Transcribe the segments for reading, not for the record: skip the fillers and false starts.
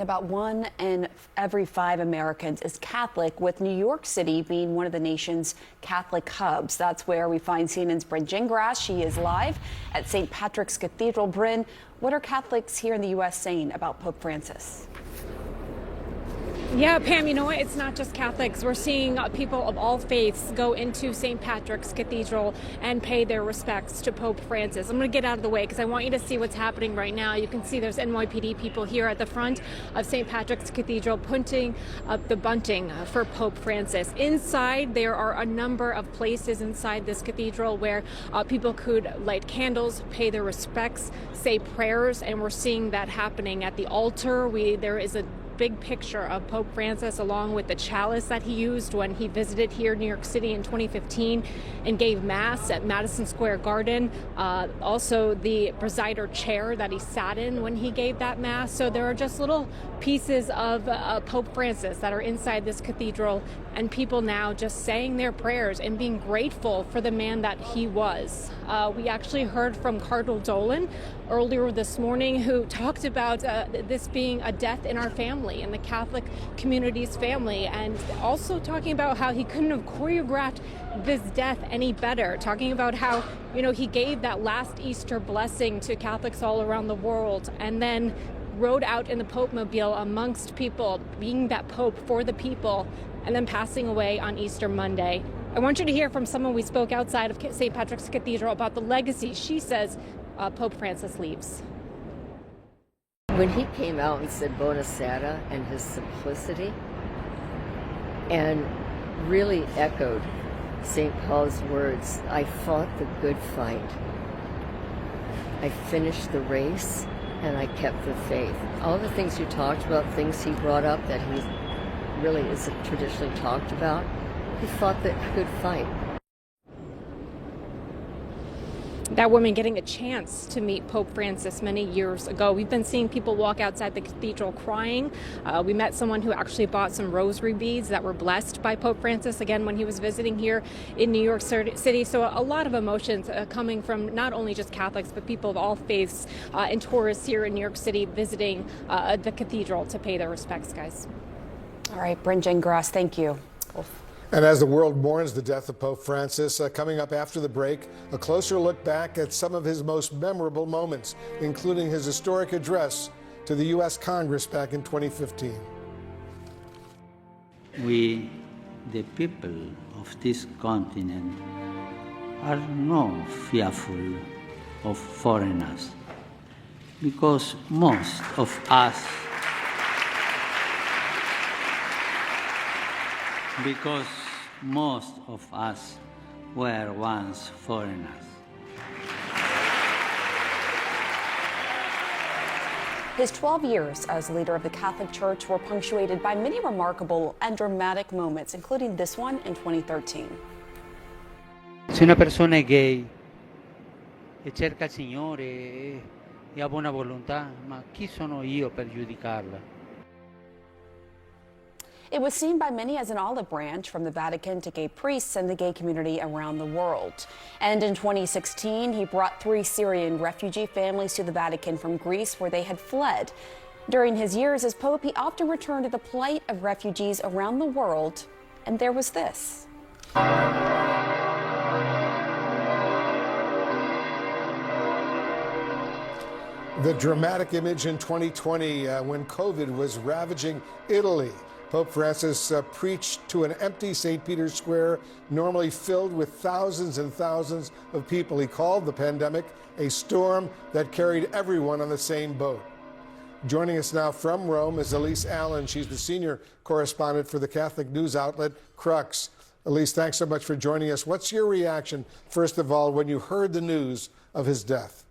About 1 in every 5 Americans is Catholic, with New York City being one of the nation's Catholic hubs. That's where we find CNN's Bryn Gingras. She is live at St. Patrick's Cathedral. Bryn, what are Catholics here in the U.S. saying about Pope Francis? Yeah, Pam, you know what? It's not just Catholics. We're seeing people of all faiths go into St. Patrick's Cathedral and pay their respects to Pope Francis. I'm going to get out of the way because I want you to see what's happening right now. You can see there's NYPD people here at the front of St. Patrick's Cathedral putting up the bunting for Pope Francis. Inside, there are a number of places inside this cathedral where people could light candles, pay their respects, say prayers, and we're seeing that happening at the altar. There is a big picture of Pope Francis along with the chalice that he used when he visited here in New York City in 2015 and gave mass at Madison Square Garden. Also the presider chair that he sat in when he gave that mass. So there are just little pieces of Pope Francis that are inside this cathedral, and people now just saying their prayers and being grateful for the man that he was. We actually heard from Cardinal Dolan earlier this morning, who talked about this being a death in our family, in the Catholic community's family, and also talking about how he couldn't have choreographed this death any better, talking about how, you know, he gave that last Easter blessing to Catholics all around the world and then rode out in the Pope Mobile amongst people, being that Pope for the people, and then passing away on Easter Monday. I want you to hear from someone we spoke outside of St. Patrick's Cathedral about the legacy she says Pope Francis leaves. When he came out and said Bona Sera and his simplicity, and really echoed St. Paul's words, I fought the good fight. I finished the race and I kept the faith. All the things you talked about, things he brought up that he really isn't traditionally talked about, he fought the good fight. That woman getting a chance to meet Pope Francis many years ago. We've been seeing people walk outside the cathedral crying. We met someone who actually bought some rosary beads that were blessed by Pope Francis, again, when he was visiting here in New York City. So a lot of emotions coming from not only just Catholics, but people of all faiths and tourists here in New York City visiting the cathedral to pay their respects, guys. All right, Bryn Gingras, thank you. And as the world mourns the death of Pope Francis, coming up after the break, a closer look back at some of his most memorable moments, including his historic address to the U.S. Congress back in 2015. We, the people of this continent, are not fearful of foreigners, because most of us were once foreigners. His 12 years as leader of the Catholic Church were punctuated by many remarkable and dramatic moments, including this one in 2013. Se una persona è gay e cerca il Signore e ha buona volontà, ma chi sono io per giudicarla? It was seen by many as an olive branch from the Vatican to gay priests and the gay community around the world. And in 2016, he brought 3 Syrian refugee families to the Vatican from Greece, where they had fled. During his years as Pope, he often returned to the plight of refugees around the world. And there was this. The dramatic image in 2020 when COVID was ravaging Italy. Pope Francis preached to an empty St. Peter's Square, normally filled with thousands and thousands of people. He called the pandemic a storm that carried everyone on the same boat. Joining us now from Rome is Elise Allen. She's the senior correspondent for the Catholic news outlet Crux. Elise, thanks so much for joining us. What's your reaction, first of all, when you heard the news of his death?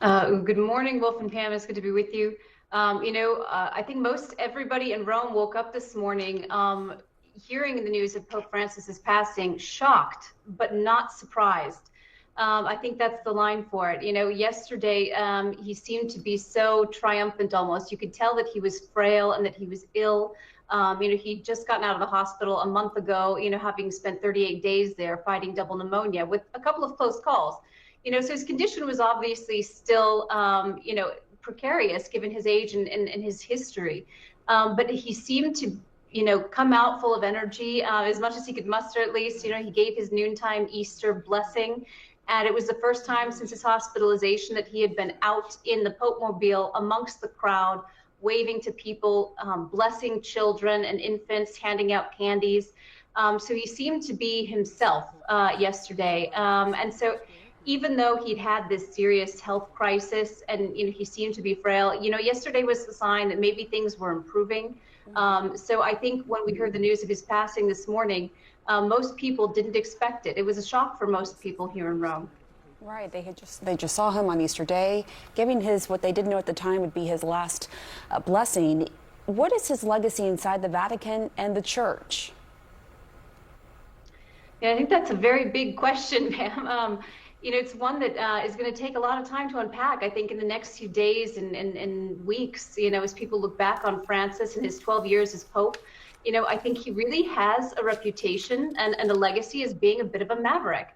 Good morning, Wolf and Pam. It's good to be with you. I think most everybody in Rome woke up this morning hearing the news of Pope Francis's passing, shocked, but not surprised. I think that's the line for it. Yesterday he seemed to be so triumphant almost. You could tell that he was frail and that he was ill. He'd just gotten out of the hospital a month ago, having spent 38 days there fighting double pneumonia with a couple of close calls. So his condition was obviously still, precarious given his age and his history. But he seemed to, come out full of energy, as much as he could muster at least. He gave his noontime Easter blessing. And it was the first time since his hospitalization that he had been out in the Pope Mobile amongst the crowd, waving to people, blessing children and infants, handing out candies. So he seemed to be himself yesterday. And so even though he'd had this serious health crisis and he seemed to be frail, yesterday was the sign that maybe things were improving. So I think when we heard the news of his passing this morning, most people didn't expect it. It was a shock for most people here in Rome. Right, they just saw him on Easter Day, giving what they didn't know at the time would be his last blessing. What is his legacy inside the Vatican and the Church? Yeah, I think that's a very big question, ma'am. It's one that is going to take a lot of time to unpack, I think, in the next few days and weeks, as people look back on Francis and his 12 years as Pope. I think he really has a reputation and a legacy as being a bit of a maverick.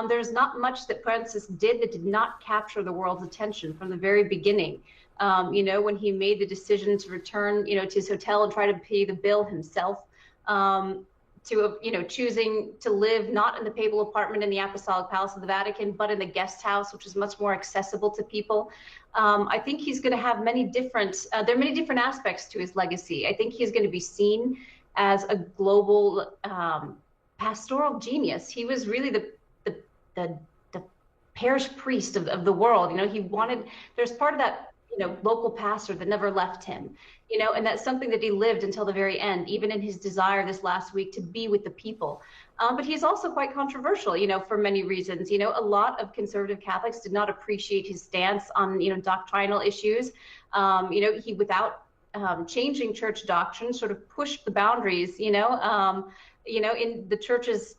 There's not much that Francis did that did not capture the world's attention from the very beginning. When he made the decision to return, to his hotel and try to pay the bill himself, to choosing to live not in the papal apartment in the Apostolic Palace of the Vatican, but in the guest house, which is much more accessible to people. I think he's going to have many different, there are many different aspects to his legacy. I think he's going to be seen as a global pastoral genius. He was really the parish priest of the world. There's part of that, local pastor that never left him, and that's something that he lived until the very end, even in his desire this last week to be with the people. But he's also quite controversial, for many reasons. A lot of conservative Catholics did not appreciate his stance on, doctrinal issues. He, without changing church doctrine, sort of pushed the boundaries, in the church's,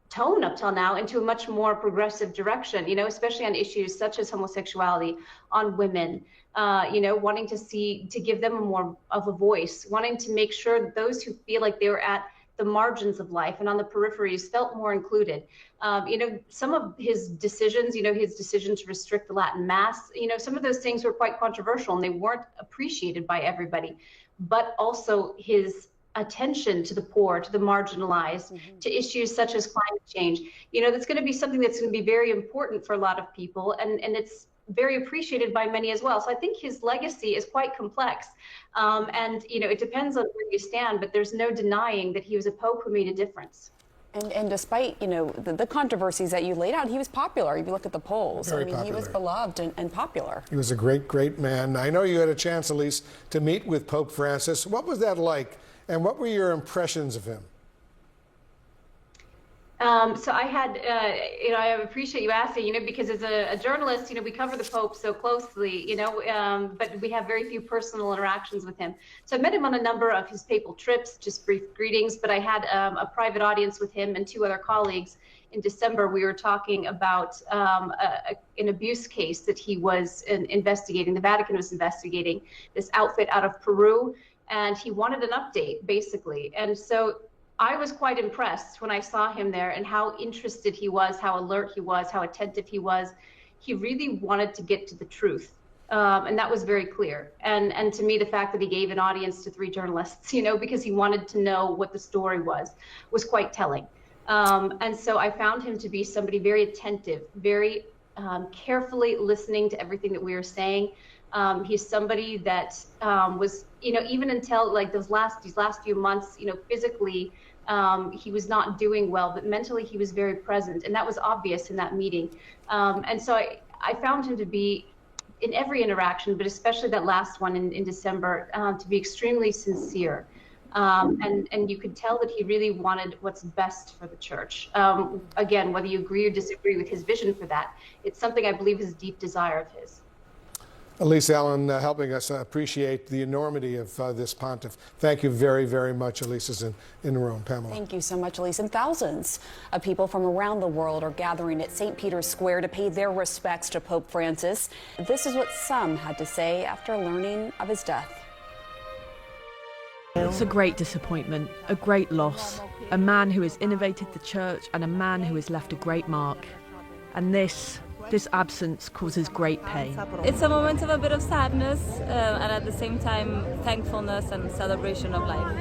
tone up till now into a much more progressive direction, especially on issues such as homosexuality, on women, wanting to give them more of a voice, wanting to make sure that those who feel like they were at the margins of life and on the peripheries felt more included. Some of his decisions, his decision to restrict the Latin Mass, some of those things were quite controversial and they weren't appreciated by everybody, but also his attention to the poor, to the marginalized, to issues such as climate change. That's going to be something that's going to be very important for a lot of people, and it's very appreciated by many as well. So I think his legacy is quite complex. And it depends on where you stand, but there's no denying that he was a Pope who made a difference. And despite, the controversies that you laid out, he was popular. If you look at the polls, Very popular. He was beloved and popular. He was a great, great man. I know you had a chance, Elise, to meet with Pope Francis. What was that like? And what were your impressions of him? So I had, I appreciate you asking, because as a journalist, we cover the Pope so closely, but we have very few personal interactions with him. So I met him on a number of his papal trips, just brief greetings, but I had a private audience with him and two other colleagues. In December, we were talking about an abuse case that he was investigating, the Vatican was investigating, this outfit out of Peru. And he wanted an update, basically. And so I was quite impressed when I saw him there and how interested he was, how alert he was, how attentive he was. He really wanted to get to the truth. And that was very clear. And to me, the fact that he gave an audience to 3 journalists, because he wanted to know what the story was quite telling. And so I found him to be somebody very attentive, very carefully listening to everything that we were saying. He's somebody that was, even until like these last few months, physically, he was not doing well, but mentally he was very present. And that was obvious in that meeting. And so I found him to be, in every interaction, but especially that last one in December, to be extremely sincere. And you could tell that he really wanted what's best for the church. Again, whether you agree or disagree with his vision for that, it's something I believe is a deep desire of his. Elise Allen helping us appreciate the enormity of this pontiff. Thank you very, very much. Elise is in Rome. Pamela. Thank you so much, Elise. And thousands of people from around the world are gathering at St. Peter's Square to pay their respects to Pope Francis. This is what some had to say after learning of his death. It's a great disappointment, a great loss, a man who has innovated the church and a man who has left a great mark. And this This absence causes great pain. It's a moment of a bit of sadness and at the same time thankfulness and celebration of life.